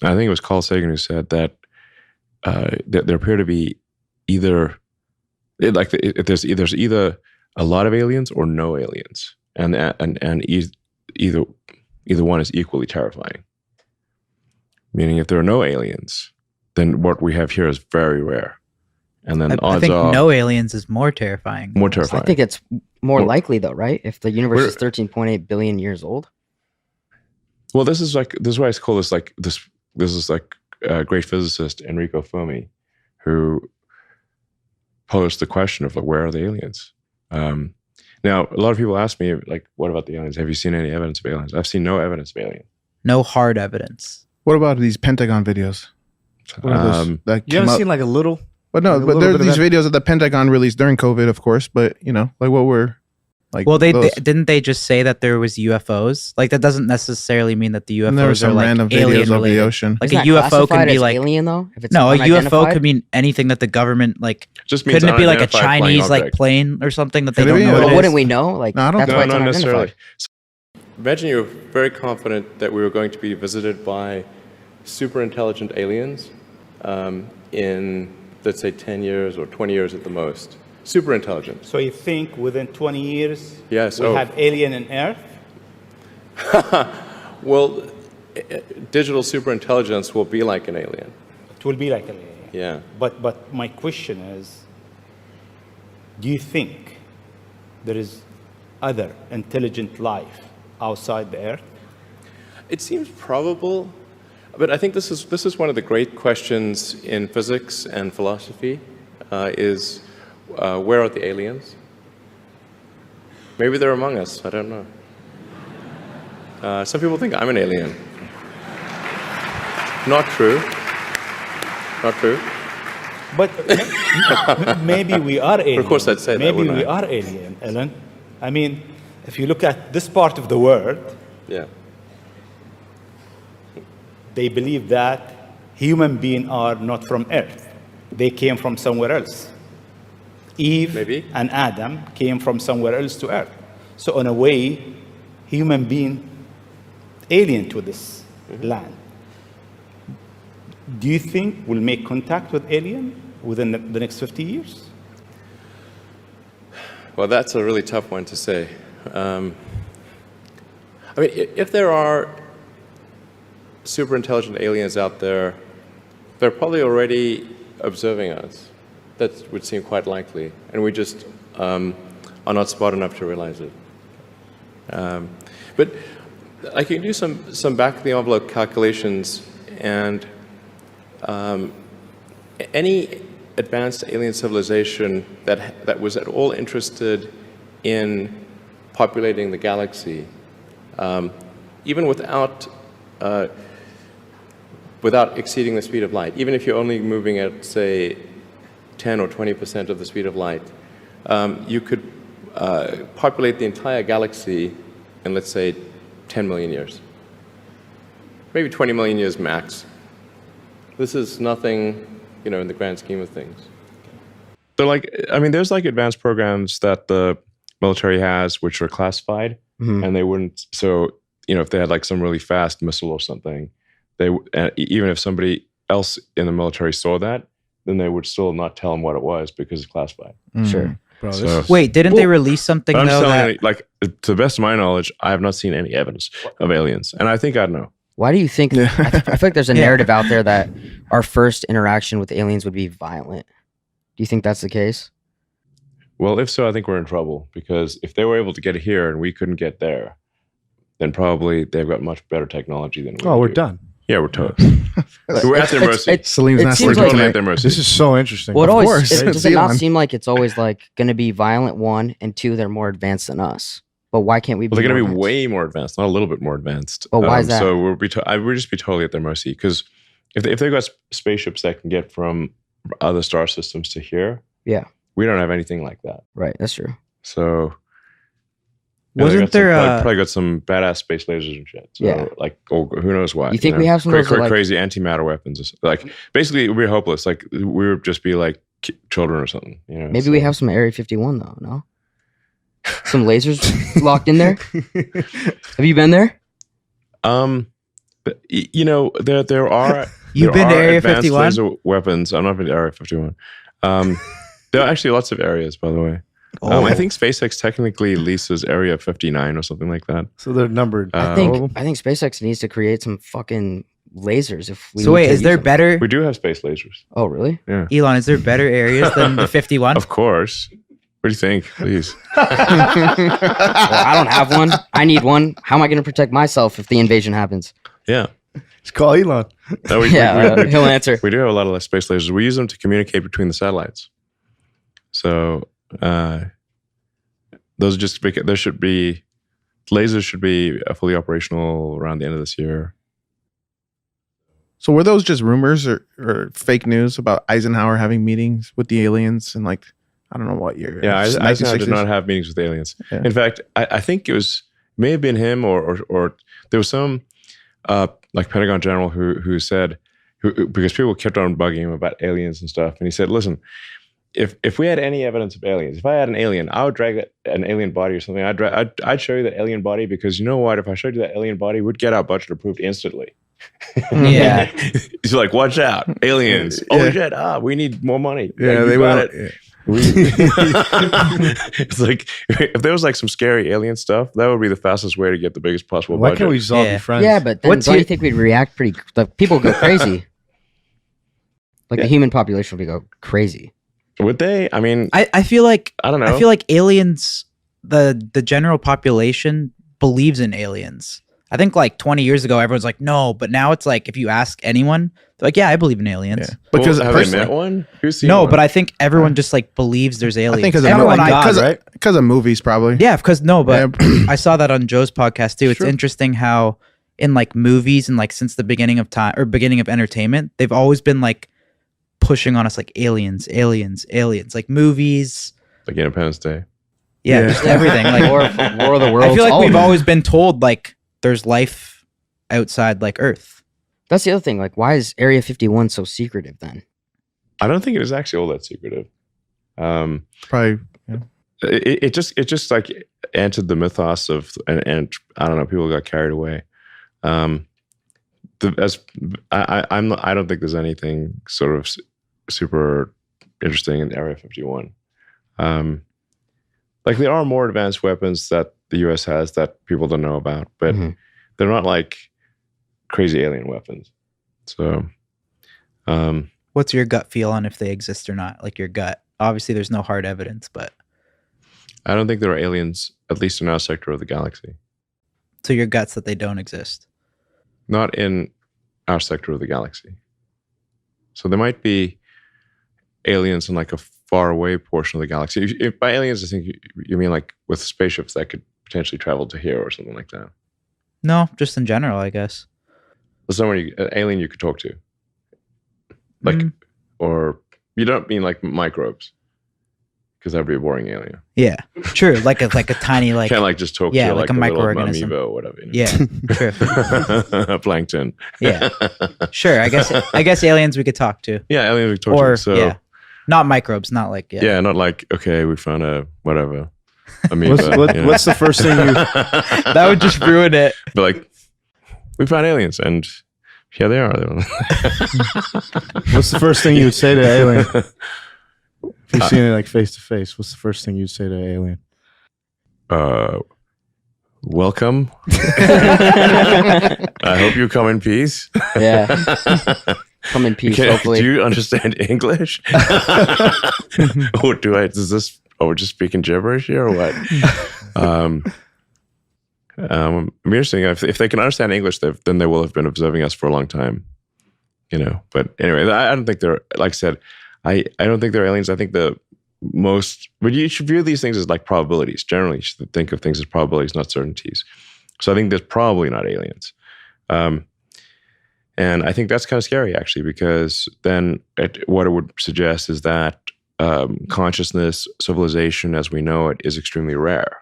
I think it was Carl Sagan who said that there appear to be either there's either a lot of aliens or no aliens, and either one is equally terrifying. Meaning, if there are no aliens, then what we have here is very rare, and then I think no aliens is more terrifying. More terrifying. I think it's more likely though, right? If the universe is 13.8 billion years old. Well, this is why I call this like this. This is like a great physicist Enrico Fermi, who posed the question of like, where are the aliens? Now, a lot of people ask me like, what about the aliens? Have you seen any evidence of aliens? I've seen no evidence of aliens. No hard evidence. What about these Pentagon videos? You haven't seen like a little? But no, but there are these videos that the Pentagon released during COVID, of course. But you know, like what were like? Well, didn't they just say that there was UFOs? Like that doesn't necessarily mean that the UFOs there were some are like random alien videos of related. the ocean. Like Isn't a that UFO could classified be as like alien though. If it's no, a UFO unidentified? could mean anything that the government like. Just means couldn't it be like a unidentified flying Chinese like object. plane or something that they Could it don't be? know? Well, What it is? Wouldn't we know? Like No, I don't that's think- why it's not necessarily. unidentified. Imagine you were very confident that we were going to be visited by super intelligent aliens in, let's say, 10 years or 20 years at the most. Super intelligent. So you think within 20 years Yes. we'll have alien in Earth? Well, digital super intelligence will be like an alien. It will be like an alien. Yeah. But my question is, do you think there is other intelligent life outside the Earth? It seems probable, but I think this is one of the great questions in physics and philosophy, is where are the aliens? Maybe they're among us, I don't know. Some people think I'm an alien. Not true. Not true. But maybe we are alien. Of course I'd say that, maybe wouldn't we I? are alien, Ellen. I mean, if you look at this part of the world, Yeah. they believe that human beings are not from Earth. They came from somewhere else. Eve Maybe. and Adam came from somewhere else to Earth. So in a way, human being alien to this land. Do you think we'll make contact with alien within the next 50 years? Well, that's a really tough one to say. I mean, if there are super intelligent aliens out there, they're probably already observing us. That would seem quite likely, and we just are not smart enough to realize it. But I can do some back-of-the-envelope calculations, and any advanced alien civilization that was at all interested in populating the galaxy, even without exceeding the speed of light, even if you're only moving at, say, 10 or 20% of the speed of light, you could populate the entire galaxy in, let's say, 10 million years. Maybe 20 million years max. This is nothing, in the grand scheme of things. So, there's advanced programs that the military has which are classified, and they wouldn't. So, if they had some really fast missile or something, even if somebody else in the military saw that, then they would still not tell them what it was because it's classified. Sure. Bro, Wait, didn't they release something I'm though? telling you, to the best of my knowledge, I have not seen any evidence of aliens, and I think I'd know. Why do you think? I feel like there's a narrative out there that our first interaction with aliens would be violent. Do you think that's the case? Well, if so, I think we're in trouble, because if they were able to get here and we couldn't get there, then probably they've got much better technology than we Oh, we're do. done. Yeah, we're totally. We're at their mercy. Salim's it not seems We're like- totally at their mercy. This is so interesting. Well, Of course. does it not Elon. seem like it's always going to be violent, one, and two, they're more advanced than us? But why can't we be Well, they're going to more be advanced? way more advanced, not a little bit more advanced. But why is that? So I would just be totally at their mercy, because if they've got spaceships that can get from other star systems to here, Yeah. we don't have anything like that. Right, that's true. So Wasn't there probably got some badass space lasers and shit. So, Yeah. who knows why? You think we have some of those, like- crazy antimatter weapons? Basically, it would be hopeless. We would just be like children or something. Maybe we have some Area 51 though. No, some lasers locked in there. Have you been there? You know, there are You've there been to are Area advanced 51? laser weapons. I'm not been to Area 51. There are actually lots of areas, by the way. I think SpaceX technically leases Area 59 or something like that. So they're numbered. I all think of them? I think SpaceX needs to create some fucking lasers if we So need wait, to is there use them. better, We do have space lasers. Oh, really? Yeah, Elon, is there better areas than the 51? of course. What do you think? Please. Well, I don't have one. I need one. How am I going to protect myself if the invasion happens? Yeah. Just call Elon. No, He'll answer. we do have a lot of space lasers. We use them to communicate between the satellites. So those are just lasers should be fully operational around the end of this year. So were those just rumors or fake news about Eisenhower having meetings with the aliens and like I don't know what year? Yeah, Eisenhower did 1960s? not have meetings with aliens. Yeah. In fact, I think it may have been him or there was some like Pentagon general who said because people kept on bugging him about aliens and stuff, and he said, "Listen, if we had any evidence of aliens, if I had an alien, I would drag an alien body or something. I'd show you that alien body because you know what? If I showed you that alien body, we'd get our budget approved instantly." Yeah. He's like, "Watch out, aliens! Yeah. Oh shit! We need more money." Yeah, Like, they you got were. it. Yeah. It's like if there was like some scary alien stuff, that would be the fastest way to get the biggest possible Why budget. can't we just all Yeah. be friends? Yeah, but then What's don't you your- think we'd react pretty? The people go crazy. Like Yeah. the human population would go crazy. Would they? I mean, I feel like I don't know. I feel like aliens, the general population believes in aliens. I think like 20 years ago, everyone's like, no, but now it's like if you ask anyone, they're like, yeah, I believe in aliens. Yeah. Because have they personally, met one? Who's seen No, one? but I think everyone just like believes there's aliens. I think because Everyone God, I- right? of movies probably. yeah, because no, but Yeah. I saw that on Joe's podcast too. It's Sure. interesting how in like movies and like since the beginning of time or beginning of entertainment, they've always been like pushing on us like aliens, like movies. like Independence Day. Yeah, Yeah. just everything. Like War of the Worlds. I feel like all of we've them. always been told like there's life outside like Earth. That's the other thing. Like, why is Area 51 so secretive then? I don't think it is actually all that secretive. Probably. Yeah. It just like entered the mythos of and I don't know, people got carried away. I don't think there's anything sort of super interesting in Area 51. Like there are more advanced weapons that the U.S. has that people don't know about, but Mhm. they're not like crazy alien weapons. So, What's your gut feel on if they exist or not? Like your gut. Obviously, there's no hard evidence, but I don't think there are aliens, at least in our sector of the galaxy. so your guts that they don't exist. Not in our sector of the galaxy. So there might be aliens in like a far away portion of the galaxy. If by aliens, I think you mean like with spaceships that could potentially travel to here or something like that. No, just in general, I guess. There's someone, an alien you could talk to. Like, Mm. or you don't mean like microbes, because that'd be a boring alien. Yeah, true. Like a tiny like Can't like just talk yeah, to like a little microorganism. amoeba or whatever. You know? yeah, true. Plankton. Yeah, sure. I guess aliens we could talk to, Yeah, aliens we could talk or to. So yeah, not microbes, not like yeah, not like okay, we found a whatever. Amoeba, What's the first thing you? that would just ruin it. But like, we found aliens, and here they are. What's the first thing you would say to an alien? If you've seen it like face to face, what's the first thing you'd say to an alien? Welcome. I hope you come in peace. Yeah. Come in peace, hopefully. Do you understand English? Or is this? Oh, we're just speaking gibberish here, or what? It'd be interesting if they can understand English, then they will have been observing us for a long time, you know. But anyway, I don't think they're, like I said, I don't think they're aliens. I think but you should view these things as like probabilities. Generally, you should think of things as probabilities, not certainties. So I think there's probably not aliens. And I think that's kind of scary, actually, because then what it would suggest is that consciousness, civilization as we know it, is extremely rare,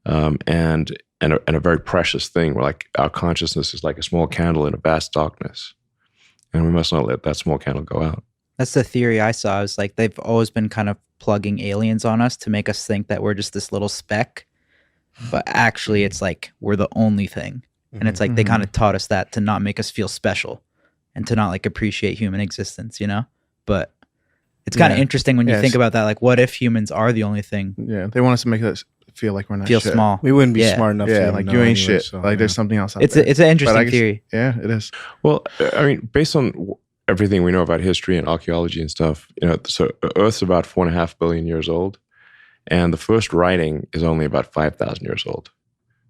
and a very precious thing. Where like our consciousness is like a small candle in a vast darkness, and we must not let that small candle go out. That's the theory I saw. Is like they've always been kind of plugging aliens on us to make us think that we're just this little speck, but actually it's like we're the only thing. And it's like they kind of taught us that to not make us feel special and to not like appreciate human existence, you know? But it's kind of interesting when you think about that. Like, what if humans are the only thing? Yeah, they want us to make us feel like we're not Feel shit. small. We wouldn't be smart enough to Yeah, even like know you ain't anyway, shit. so, Like there's something else out It's there. it's an But I interesting guess- theory. Yeah, it is. Well, I mean, based on everything we know about history and archaeology and stuff, you know, so Earth's about 4.5 billion years old, and the first writing is only about 5,000 years old.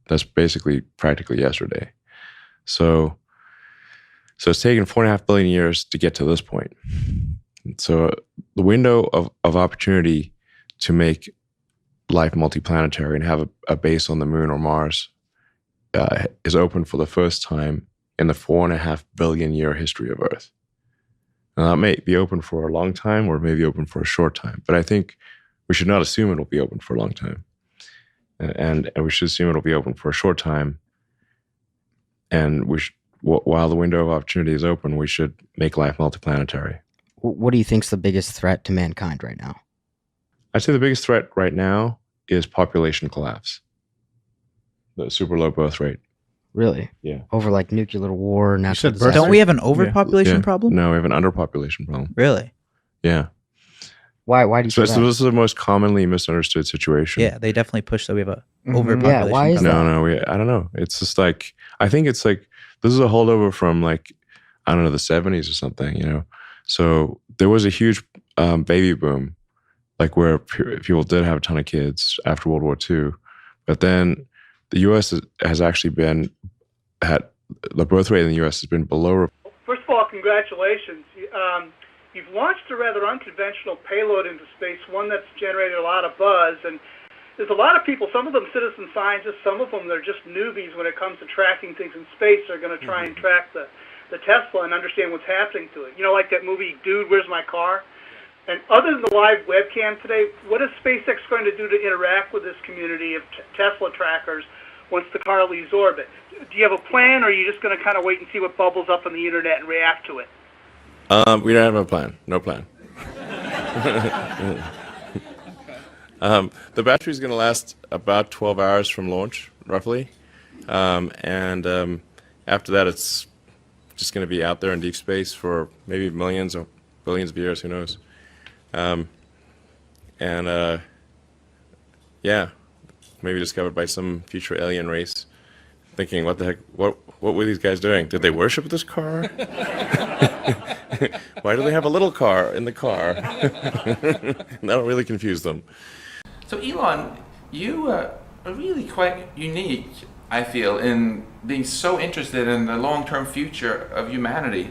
That's basically practically yesterday. So it's taken 4.5 billion years to get to this point. So the window of opportunity to make life multiplanetary and have a base on the moon or Mars is open for the first time in the 4.5 billion year history of Earth. Now, that may be open for a long time or it may be open for a short time, but I think we should not assume it'll be open for a long time. And we should assume it'll be open for a short time. And while the window of opportunity is open, we should make life multiplanetary. What do you think's the biggest threat to mankind right now? I'd say the biggest threat right now is population collapse. The super low birth rate. Really? Yeah. Over like nuclear war, natural said birth disaster? Don't we have an overpopulation Yeah. problem? No, we have an underpopulation problem. Really? Yeah. Why do you So say that? this is the most commonly misunderstood situation. Yeah, they definitely push that we have a Mhm. overpopulation. Yeah, why is problem. that? I don't know. It's just like, I think it's like, this is a holdover from like, I don't know, the 70s or something, you know? So there was a huge baby boom, like where people did have a ton of kids after World War II. But then the U.S. has actually been the birth rate in the U.S. has been below. First of all, congratulations. You've launched a rather unconventional payload into space, one that's generated a lot of buzz. And there's a lot of people, some of them citizen scientists, some of them they're just newbies when it comes to tracking things in space. They're going to try and track the Tesla and understand what's happening to it. You know, like that movie, Dude, Where's My Car? And other than the live webcam today, what is SpaceX going to do to interact with this community of Tesla trackers once the car leaves orbit? Do you have a plan, or are you just going to kind of wait and see what bubbles up on the internet and react to it? We don't have a plan. No plan. The battery's going to last about 12 hours from launch, roughly. And after that, it's just going to be out there in deep space for maybe millions or billions of years, who knows. Yeah, maybe discovered by some future alien race, thinking, what the heck, what were these guys doing? Did they worship this car? Why do they have a little car in the car? That'll really confuse them. So Elon, you are really quite unique, I feel, in being so interested in the long-term future of humanity.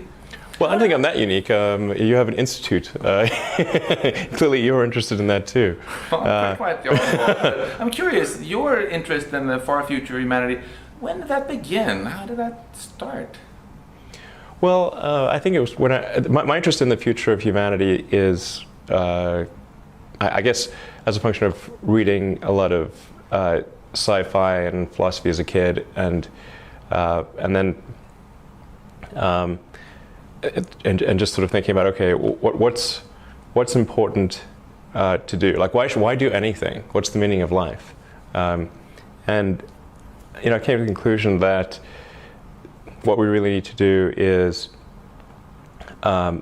Well, I think I'm that unique. You have an institute. Clearly, you're interested in that too. Well, quite the opposite. I'm curious, your interest in the far future of humanity, when did that begin? How did that start? Well, I think it was when my interest in the future of humanity is, I guess, as a function of reading a lot of sci-fi and philosophy as a kid, and then just sort of thinking about, okay, what's important to do? Like, why do anything? What's the meaning of life? And you know, I came to the conclusion that what we really need to do is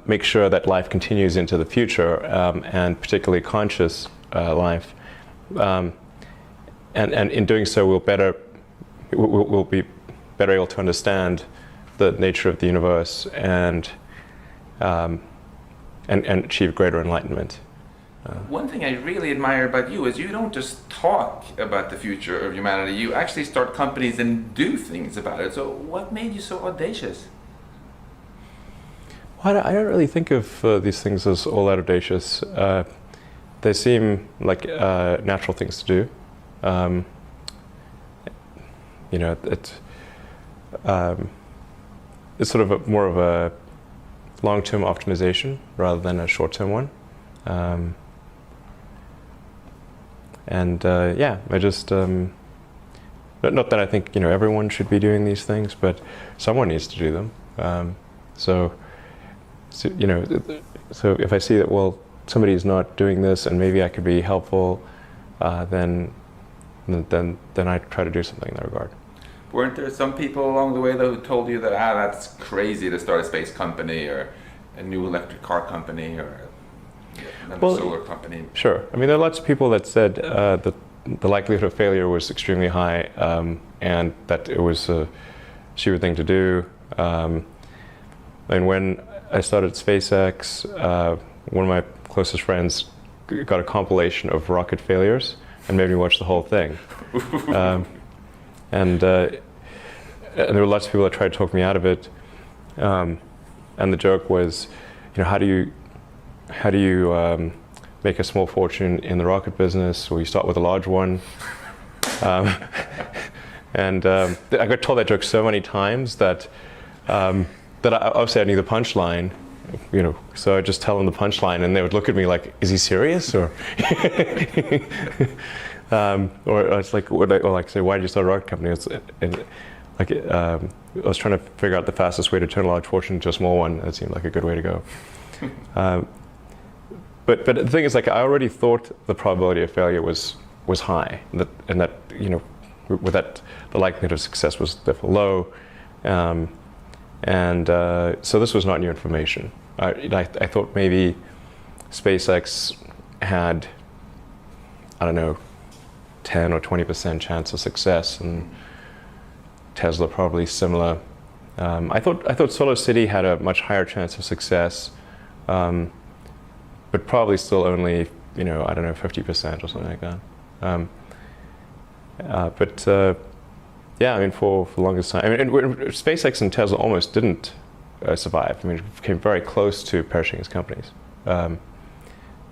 make sure that life continues into the future, and particularly conscious life. And in doing so, we'll be better able to understand the nature of the universe and achieve greater enlightenment. One thing I really admire about you is you don't just talk about the future of humanity, you actually start companies and do things about it. So what made you so audacious? Well, I don't really think of these things as all that audacious. They seem like natural things to do. You know, it's sort of more of a long-term optimization rather than a short-term one. Yeah, I just, not that I think, you know, everyone should be doing these things, but someone needs to do them. So, you know, so if I see that, well, somebody's not doing this and maybe I could be helpful, then I try to do something in that regard. Weren't there some people along the way though who told you that that's crazy to start a space company or a new electric car company or another solar company? Sure. I mean, there are lots of people that said that the likelihood of failure was extremely high, and that it was a stupid thing to do. And when I started SpaceX, one of my closest friends got a compilation of rocket failures and made me watch the whole thing. And there were lots of people that tried to talk me out of it. And the joke was, how do you make a small fortune in the rocket business? Well, you start with a large one. And I got told that joke so many times that obviously I knew the punchline, so I just tell them the punchline, and they would look at me like, "Is he serious?" Or it's like, say, "Why did you start a rocket company?" I was trying to figure out the fastest way to turn a large fortune into a small one. That seemed like a good way to go. But the thing is, I already thought the probability of failure was high, and that with that the likelihood of success was therefore low, so this was not new information. I thought maybe SpaceX had, I don't know, 10 or 20% chance of success, and Tesla probably similar. I thought Solar City had a much higher chance of success, but probably still only, I don't know, 50% or something like that. Yeah, I mean, for the longest time, SpaceX and Tesla almost didn't survive. I mean, it came very close to perishing as companies.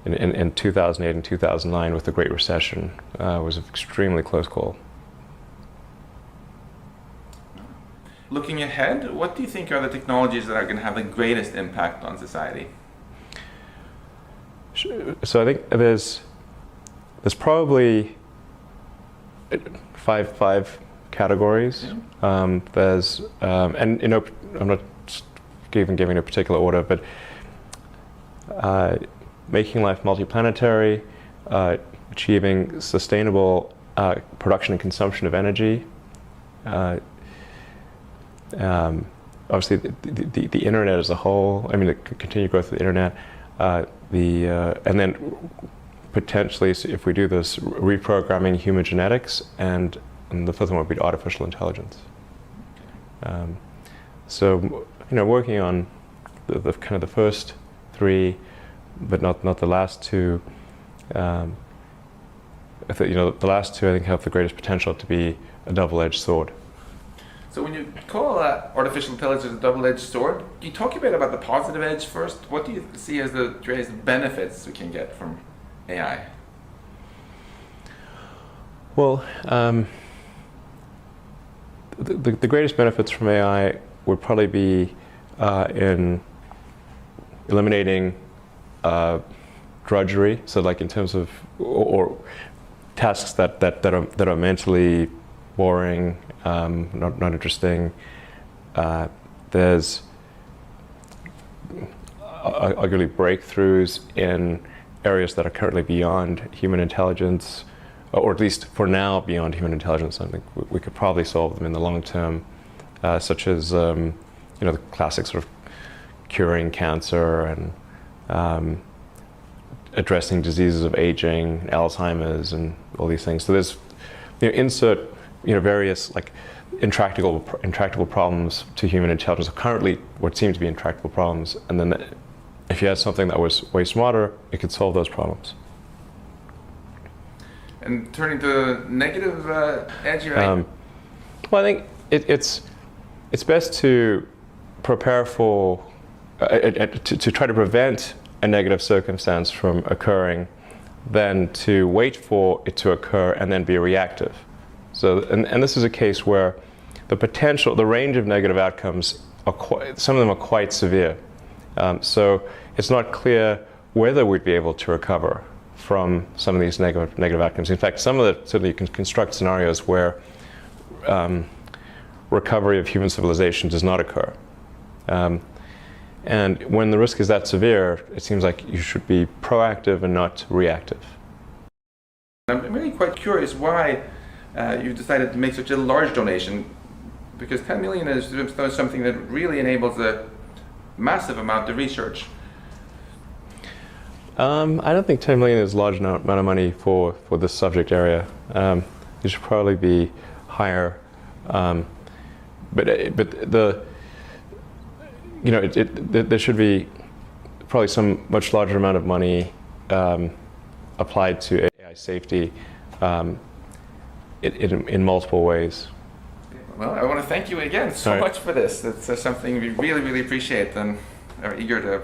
In 2008 and 2009, with the Great Recession, was an extremely close call. Looking ahead, what do you think are the technologies that are going to have the greatest impact on society? So I think there's probably five categories. Yeah. There's and I'm not even giving a particular order, but making life multiplanetary, achieving sustainable production and consumption of energy. Obviously, the internet as a whole. I mean, the continued growth of the internet. And then potentially, if we do this, reprogramming human genetics, and the fifth one would be artificial intelligence. So, working on the kind of the first three, but not the last two. The last two I think have the greatest potential to be a double-edged sword. So when you call artificial intelligence a double-edged sword, can you talk a bit about the positive edge first? What do you see as the greatest benefits we can get from AI? Well, the greatest benefits from AI would probably be in eliminating drudgery. So, like in terms of or tasks that are mentally boring, not interesting. There's arguably breakthroughs in areas that are currently beyond human intelligence, or at least for now beyond human intelligence. I think we could probably solve them in the long term, such as the classic sort of curing cancer and addressing diseases of aging, Alzheimer's, and all these things. So there's insert various like intractable problems to human intelligence, currently what seem to be intractable problems, and then if you had something that was way smarter, it could solve those problems. And turning to negative edge, right? Well, I think it's best to prepare for to try to prevent a negative circumstance from occurring than to wait for it to occur and then be reactive. So, and this is a case where the range of negative outcomes some of them are quite severe. So it's not clear whether we'd be able to recover from some of these negative outcomes. In fact, certainly you can construct scenarios where recovery of human civilization does not occur. And when the risk is that severe, it seems like you should be proactive and not reactive. I'm really quite curious why you've decided to make such a large donation. Because 10 million is something that really enables a massive amount of research. I don't think 10 million is a large amount of money for this subject area. It should probably be higher. But the there should be probably some much larger amount of money applied to AI safety in multiple ways. Well, I want to thank you again so much for this. It's something we really, really appreciate and are eager to